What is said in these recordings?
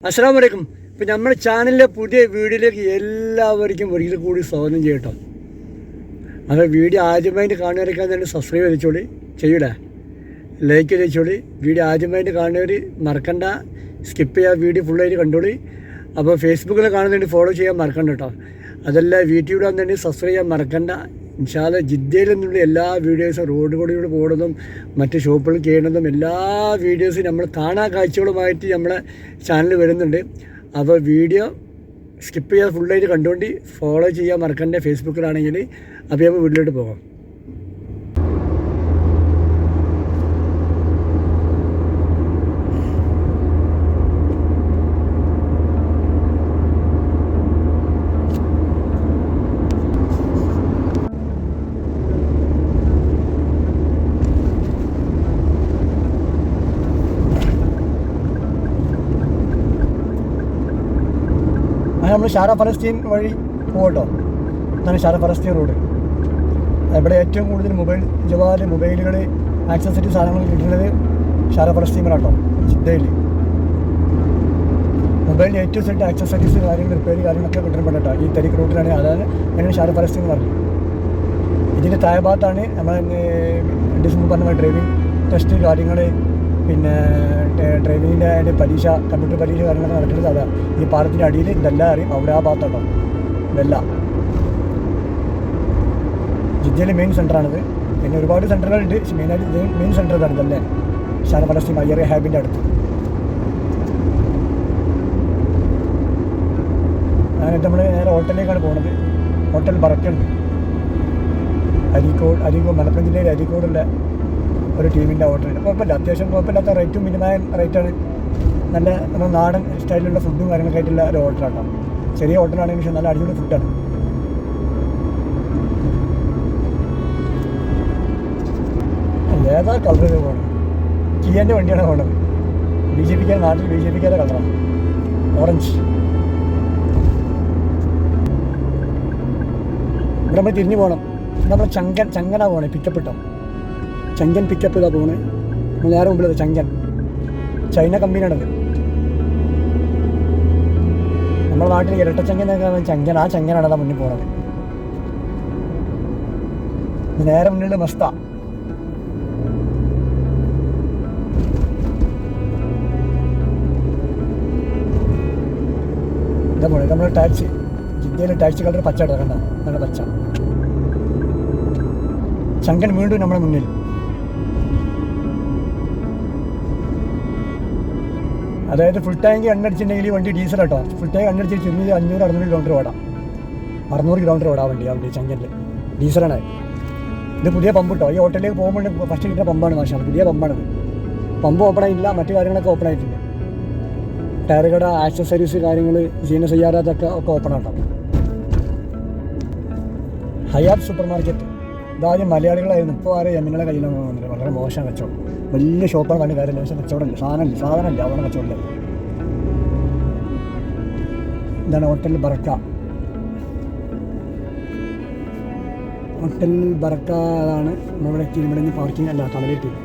അസ്സലാമു അലൈക്കും. ഇപ്പം നമ്മുടെ ചാനലിലെ പുതിയ വീഡിയോയിലേക്ക് എല്ലാവർക്കും ഒരിക്കൽ കൂടി സ്വാഗതം ചെയ്യട്ടോ. അത് വീഡിയോ ആദ്യമായിട്ട് കാണുന്നവരൊക്കെ തന്നെ സബ്സ്ക്രൈബ് ചെയ്തോളി, ചെയ്യൂലേ, ലൈക്ക് ചെയ്തോളി. വീഡിയോ ആദ്യമായിട്ട് കാണുന്നവർ മറക്കണ്ട, സ്കിപ്പ് ചെയ്യാൻ വീഡിയോ ഫുള്ളായിട്ട് കണ്ടോളി. അപ്പോൾ ഫേസ്ബുക്കിൽ കാണുന്നതിന് ഫോളോ ചെയ്യാൻ മറക്കണ്ട കേട്ടോ. അതല്ല യൂട്യൂബിൽ വന്നിട്ട് സബ്സ്ക്രൈബ് ചെയ്യാൻ മറക്കണ്ട. ഇൻഷാ അല്ലാഹ് ജിദ്ദയിൽ നിന്നുള്ള എല്ലാ വീഡിയോസും റോഡ് കൂടിയോട് പോകുന്നതും മറ്റ് ഷോപ്പുകൾ ചെയ്യുന്നതും എല്ലാ വീഡിയോസും നമ്മൾ കാണാൻ കാഴ്ചകളുമായിട്ട് നമ്മളെ ചാനൽ വരുന്നുണ്ട്. അപ്പോൾ വീഡിയോ സ്കിപ്പ് ചെയ്യാതെ ഫുള്ളായിട്ട് കണ്ടുകൊണ്ട് ഫോളോ ചെയ്യാൻ മറക്കണ്ടേ ഫേസ്ബുക്കിലാണെങ്കിൽ. അപ്പോൾ നമ്മൾ വീട്ടിലോട്ട് പോകാം. നമ്മൾ ഷാറ ഫലസ്തീൻ വഴി പോകട്ടോ. അതാണ് ഷാറ ഫലസ്തീൻ റോഡ്. ഇവിടെ ഏറ്റവും കൂടുതൽ മൊബൈലുകൾ ആക്സസറി സാധനങ്ങൾ കിട്ടുന്നത് ഷാറ ഫലസ്തീനിലാട്ടോ. ജിദ്ദയിൽ മൊബൈലിന് ഏറ്റവും സെറ്റ് ആക്സസറീസ് കാര്യങ്ങൾ റിപ്പയർ കാര്യങ്ങളൊക്കെ കിട്ടപ്പെട്ടോ ഈ തരിക്ക് റോഡിലാണ്. അതാണ് അതിനാണ് ഷാറ ഫലസ്തീൻ എന്ന് പറഞ്ഞത്. ഇതിൻ്റെ താഴെഭാഗത്താണ് നമ്മൾ ഡിസ്മുമ്പ് പറഞ്ഞ ഡ്രൈവിംഗ് ടെസ്റ്റ് കാര്യങ്ങൾ, പിന്നെ ഡ്രൈവിങ്ങിൻ്റെ അതിൻ്റെ പരീക്ഷ, കമ്പ്യൂട്ടർ പരീക്ഷ കാര്യങ്ങളൊക്കെ നടക്കുന്നത്. അതാണ് ഈ പാലത്തിൻ്റെ അടിയിൽ ഇതെല്ലാം അറിയും. അവിടെ ആ ഭാഗത്തുണ്ടോ ഇതെല്ലാം ജിദ്ദയിലെ മെയിൻ സെൻ്ററാണിത്. പിന്നെ ഒരുപാട് സെൻ്ററുകളുണ്ട്. മെയിനായിട്ട് മെയിൻ സെൻ്റർ ഇതാണ് ഇതല്ലേ, ഷാറ ഫലസ്തീൻ അയ്യർ ഹാബിൻ്റെ അടുത്ത്. അങ്ങനെയായിട്ട് നമ്മൾ നേരെ ഹോട്ടലിലേക്കാണ് പോകുന്നത്. ഹോട്ടൽ ബറക്കുണ്ട്. അരീക്കോട് മലപ്പുറം ജില്ലയിൽ അരീക്കോടുള്ള ഒരു ടീമിൻ്റെ ഹോട്ടലുണ്ട്. കുഴപ്പമില്ല, അത്യാവശ്യം കുഴപ്പമില്ലാത്ത റേറ്റും മിനിമമായ റേറ്റാണ്. നല്ല നമ്മൾ നാടൻ സ്റ്റൈലിലുള്ള ഫുഡും കാര്യങ്ങളൊക്കെ ആയിട്ടുള്ള ഒരു ഹോട്ടലാട്ടോ. ചെറിയ ഹോട്ടലാണെങ്കിൽ പക്ഷേ നല്ല അടിപൊളി ഫുഡാണ്. ഏതാ കളർ പോകണം, കിയൻ്റെ വണ്ടിയാണ് പോകണത്. നാട്ടിൽ ബി ജെ പിക്കാരുടെ കളറാണ് ഓറഞ്ച്. ഇവിടെ നമ്മൾ തിരിഞ്ഞു പോകണം. നമ്മൾ ചങ്കനാ പോകണേ, പിക്കപ്പ് ഇട്ടോ. ചങ്കൻ പിക്കപ്പ് ഇതാ പോണേ. നമ്മൾ നേരെ മുമ്പിലത് ചങ്കൻ, ചൈന കമ്പനിയാണത്. നമ്മുടെ നാട്ടിൽ ഇരട്ടച്ചങ്കനൊക്കെ ചങ്കൻ, ആ ചങ്കനാണ് അതാ മുന്നിൽ പോണത്. നേരെ മുന്നിൽ മസ്ത. ഇതാ പോണേ നമ്മുടെ ടാക്സി. ജിദ്ദയിലെ ടാക്സി കളർ പച്ച ഇടാം, കണ്ടോ നല്ല പച്ച. ചങ്കൻ വീണ്ടും നമ്മുടെ മുന്നിൽ. അതായത് ഫുൾ ടാങ്ക് എണ്ണടിച്ചിട്ടുണ്ടെങ്കിൽ ഈ വണ്ടി ഡീസൽ കേട്ടോ. ഫുൾ ടാങ്ക് എണ്ണടിച്ചിട്ട് ചുരുങ്ങി 500-600 കിലോമീറ്റർ ഓടാം. 600 കിലോമീറ്റർ ഓടാം വണ്ടി ചങ്കലിൽ. ഡീസലാണ്. ഇത് പുതിയ പമ്പ് കേട്ടോ. ഈ ഹോട്ടലിലേക്ക് പോകുമ്പോൾ ഫസ്റ്റ് കിട്ടുന്ന പമ്പാണ്. മാഷാ പുതിയ പമ്പാണിത്. പമ്പ് ഓപ്പൺ ആയില്ല, മറ്റു കാര്യങ്ങളൊക്കെ ഓപ്പൺ ആയിട്ടുണ്ട്. ടയർ കട, ആക്സസറീസ് കാര്യങ്ങൾ, സീന സയ്യാറത്തൊക്കെ ഒക്കെ ഓപ്പൺ ആട്ടോ. Hayat super market. ഇതാദ്യം മലയാളികളായിരുന്നു, ഇപ്പോൾ ആരെ യമിനുകളെ കയ്യിലാണ് വന്നിട്ട്. വളരെ മോശം കച്ചവടം. വലിയ ഷോപ്പാണ് കണ്ട് കാര്യമില്ല, പക്ഷേ കച്ചവടമില്ല, സാധനമില്ല അവിടെ കച്ചവടമില്ല. ഇതാണ് ഹോട്ടൽ ബറക്ക. ഹോട്ടൽ ബറക്ക അതാണ് നമ്മുടെ ഇവിടെ പാർക്കിംഗ് അല്ല, തമിഴ്.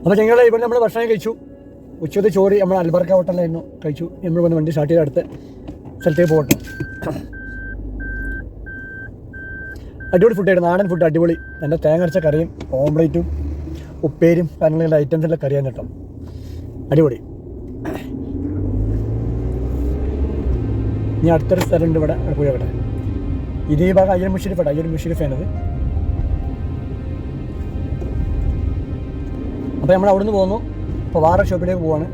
അപ്പോൾ ഞങ്ങൾ ഇവിടെ നമ്മൾ ഭക്ഷണം കഴിച്ചു. ഉച്ചത്തെ ചോറ് നമ്മൾ അൽബർക്ക ഹോട്ടലിലായിരുന്നു കഴിച്ചു. നമ്മൾ വന്ന് വണ്ടി സ്റ്റാർട്ട് ചെയ്ത് അടുത്ത സ്ഥലത്തേക്ക് പോകട്ടെ. അടിപൊളി ഫുഡായിരുന്നു, നാടൻ ഫുഡ് അടിപൊളി. നല്ല തേങ്ങ അരച്ച കറിയും ഓംപ്ലേറ്റും ഉപ്പേരും കാര്യങ്ങളുള്ള ഐറ്റംസെല്ലാം കറിയാൻ കേട്ടോ. അടിപൊളി. ഇനി അടുത്തൊരു സ്ഥലമുണ്ട് ഇവിടെ, പോയി അവിടെ. ഇത് ഈ ഭാഗം അയ്യർ മുഷരിഫാണത്. അപ്പോൾ നമ്മൾ അവിടെ നിന്ന് പോന്നു. ഇപ്പോൾ വേറെ ഷോപ്പിലേക്ക് പോവാണ്.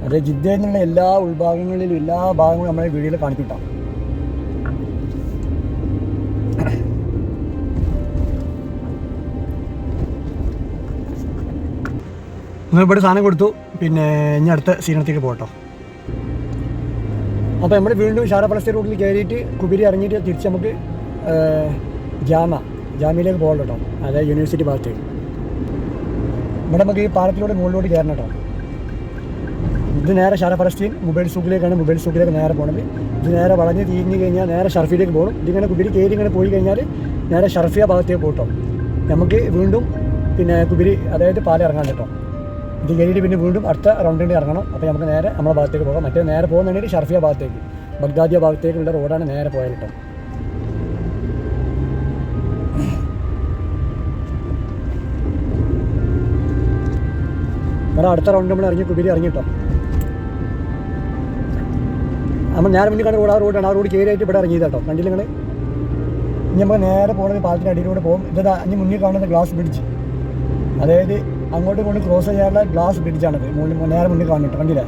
അത് ജിദ്ദയിൽ നിന്നുള്ള എല്ലാ ഉൾഭാഗങ്ങളിലും എല്ലാ ഭാഗങ്ങളും നമ്മളെ വീഡിയോയിൽ കാണിച്ചിട്ടാണ്. നമ്മൾ ഇവിടെ സാധനം കൊടുത്തു. പിന്നെ ഇനി അടുത്ത സീനത്തേക്ക് പോകട്ടോ. അപ്പോൾ നമ്മൾ വീണ്ടും ഷാര പലസ്തീൻ റൂട്ടിൽ കയറിയിട്ട് കുബിരി ഇറങ്ങിയിട്ട് തിരിച്ച് നമുക്ക് ജാമ്യയിലേക്ക് പോകണം കേട്ടോ, അതായത് യൂണിവേഴ്സിറ്റി ഭാഗത്തേക്ക്. ഇവിടെ നമുക്ക് ഈ പാലത്തിലൂടെ മുകളിലോട്ട് കയറണം കേട്ടോ. ഇത് നേരെ ഷാര പലസ്തീൻ മൊബൈൽ സൂക്കിലേക്കാണ്. മൊബൈൽ സൂക്കിലേക്ക് നേരെ പോകണത്. ഇത് നേരെ വളഞ്ഞ് തിരിഞ്ഞ് കഴിഞ്ഞാൽ നേരെ ഷർഫിയിലേക്ക് പോകും. ഇതിങ്ങനെ കുബിരി കയറി ഇങ്ങനെ പോയി കഴിഞ്ഞാൽ നേരെ ഷർഫിയ ഭാഗത്തേക്ക് പോകട്ടോ. നമുക്ക് വീണ്ടും പിന്നെ കുബിരി അതായത് പാലം ഇറങ്ങാൻ കേട്ടോ. ഇത് കയറിയിട്ട് പിന്നെ വീണ്ടും അടുത്ത റൗണ്ടിൽ ഇറങ്ങണം. അപ്പോൾ നമുക്ക് നേരെ നമ്മുടെ ഭാഗത്തേക്ക് പോകാം. മറ്റേ നേരെ പോകുന്നുണ്ടെങ്കിൽ ഷർഫിയ ഭാഗത്തേക്ക്, ബഗ്ദാദിയ ഭാഗത്തേക്കുള്ള റോഡാണ് നേരെ പോയത് കേട്ടോ. നമ്മുടെ അടുത്ത റൗണ്ട് നമ്മൾ ഇറങ്ങി കുബിരി ഇറങ്ങിട്ടോ. നമ്മൾ നേരെ മുന്നിൽ കണ്ട റോഡ് ആ റോഡാണ്. ആ റോഡ് കയറിയായിട്ട് ഇവിടെ ഇറങ്ങിയത് കേട്ടോ. കണ്ടില്ല നിങ്ങൾ? ഇനി നമുക്ക് നേരെ പോകുന്നത് പാലത്തിൻ്റെ അടിയിലൂടെ പോകും. ഇതാ ഇനി മുന്നിൽ കാണുന്ന ഗ്ലാസ് ബ്രിഡ്ജ്, അതായത് അങ്ങോട്ടും ഇങ്ങോട്ടും ക്രോസ് ചെയ്യാനുള്ള ഗ്ലാസ് ബ്രിഡ്ജാണത്. നേരെ മുന്നിൽ കാണുന്നുണ്ട്, കണ്ടില്ലേ?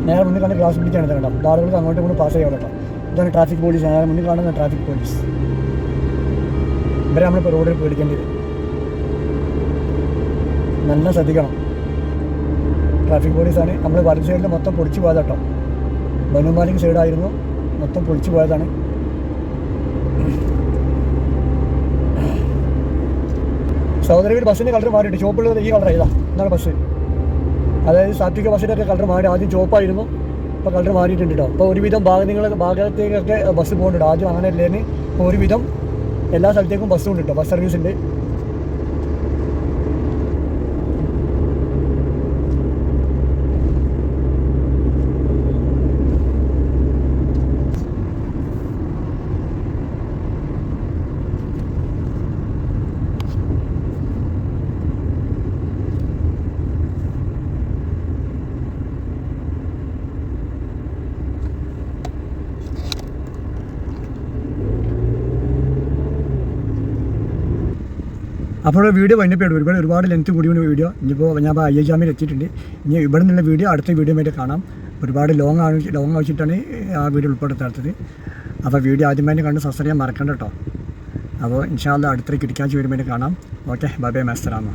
നേരെ മുന്നിൽ കാണുന്ന ഗ്ലാസ് ബ്രിഡ്ജാണ് ഇത് കേട്ടോ. ആളുകൾക്ക് അങ്ങോട്ടും ഇങ്ങോട്ടും പാസ് ചെയ്യാൻ കേട്ടോ. ഇതാണ് ട്രാഫിക് പോലീസ്. നേരെ മുന്നിൽ കാണുന്ന ട്രാഫിക് പോലീസ്. ഇവരെ നമ്മളിപ്പോൾ റോഡിൽ പേടിക്കേണ്ടത്. നല്ല ശ്രദ്ധിക്കണം. ട്രാഫിക് പോലീസാണ്. നമ്മൾ വലത് സൈഡിൽ മൊത്തം പൊളിച്ചു പോയത് കേട്ടോ. ബനു മാലിക് സൈഡായിരുന്നു, മൊത്തം പൊളിച്ചു പോയതാണ്. സഹോദരങ്ങൾ ബസ്സിൻ്റെ കളർ മാറിയിട്ട് ചുവപ്പുള്ളത് ഈ കളർ ഇതാ. ഇതാണ് ബസ്, അതായത് സാത്വിക ബസ്സിൻ്റെയൊക്കെ കളർ മാറി. ആദ്യം ചുവപ്പായിരുന്നു, ഇപ്പോൾ കളർ മാറിയിട്ടുണ്ട് കേട്ടോ. അപ്പോൾ ഒരുവിധം ഭാഗത്തേക്കൊക്കെ ബസ് പോകുന്നുണ്ട്. ആദ്യം അങ്ങനെ അല്ലേന്ന്. ഇപ്പോൾ ഒരുവിധം എല്ലാ സ്ഥലത്തേക്കും ബസ്സും ഉണ്ട് കേട്ടോ. ബസ് സർവീസ് ഉണ്ട്. അപ്പോൾ വീഡിയോ വൈൻഡപ്പ് ഒരുപാട് ലെങ്ത് കൂടി വീഡിയോ. ഇനിയിപ്പോൾ ഞാൻ IH ജാമ്യയിൽ എത്തിയിട്ടുണ്ട്. ഇനി ഇവിടെ നിന്നുള്ള വീഡിയോ അടുത്ത വീഡിയോ ആയിട്ട് കാണാം. ഒരുപാട് ലോങ് ആവശ്യമായിട്ടാണ് ആ വീഡിയോ ഉൾപ്പെടുത്താത്തത്. അപ്പോൾ വീഡിയോ ആദ്യമായിട്ട് കണ്ട് സബ്സ്ക്രൈബ് ചെയ്യാൻ മറക്കണ്ട കേട്ടോ. അപ്പോൾ ഇൻഷാ അല്ലാഹ് അടുത്ത കിടക്കാഴ്ച വരുമ്പോൾ കാണാം. ഓക്കെ, ബൈ ബൈ, അസ്സലാമു.